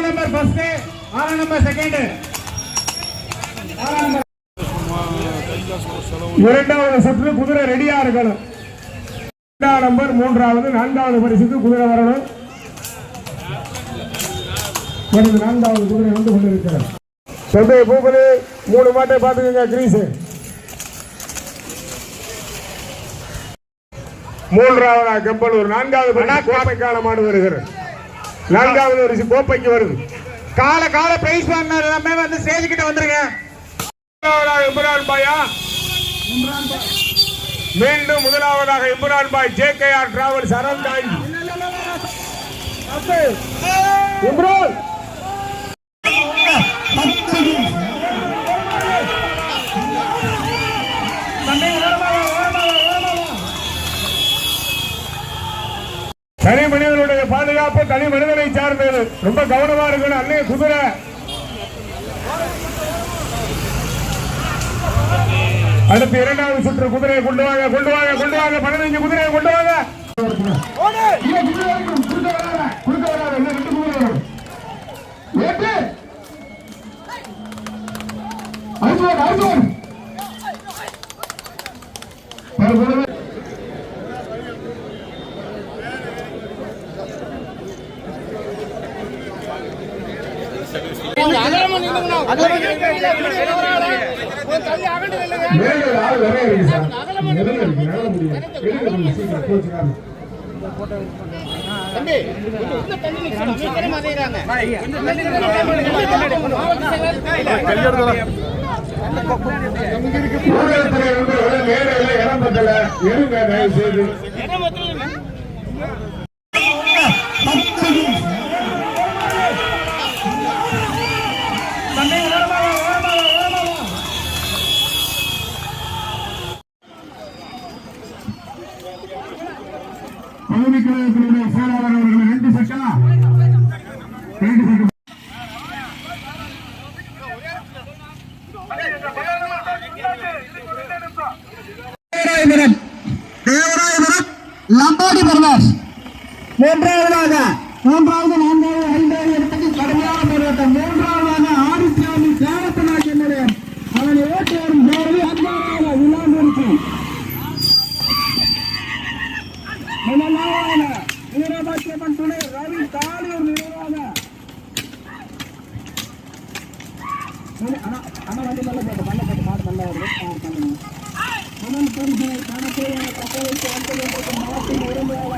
Number first, 6 number second, இரண்டாவது சுற்று குதிரை ரெடியா இருக்கணும். 2ஆம் நம்பர், 3வது, 4வது பரிசுக்கு குதிரை வரணும். 4வது குதிரை வந்து கொண்டிருக்கிறார். சந்தை பூபதி 3 மாட்டை பார்த்துக்கங்க. கிரீஸ் 3வது கம்பளூர் 4வது கோப்பைக்கான மாடு வருகிறது. 4வது ஒரு கோப்பைக்கு வருது. கால பிரைஸ் பண்ணார் எல்லாமே வந்து ஸ்டேஜ் கிட்ட வந்துருங்க. இம்ரான் பாயா மீண்டும் முதலாவதாக இம்ரான் பாய் JKR டிராவல்ஸ் அறந்தாங்கி. இம்ரான் தனி மனிதனுடைய பாதுகாப்பு தனி மனிதனை சார்ந்தது. ரொம்ப கவனமா இருக்கணும். அன்னைய குதிரை அடுத்து 2வது சுற்று குதிரையை கொண்டு வாங்க 15 குதிரையை கொண்டு வாங்க. பகுதிக்கழகத்தினுடைய செயலாளர் அவர்கள் 2 செகண்ட் லம்பாடி பிரதர்ஸ் 3வது 4வது 5வது இடத்துக்கு கடுமையான போராட்டம். 3வது ஆதித்யாமி தேவத்தனாட்சி நிலையம் அவனை ஓட்டி வரும் போது 5வது விழாமுடிச்சு வீரபாக்கியம்மன் துணை ரவி காலியூர் நிறுவனாக வண்டி நல்ல போட்டு மாடு நல்லா வருது. முதல் பரிசு கணக்கு கட்டளைக்கு வந்து மாட்டின் உரிமையாக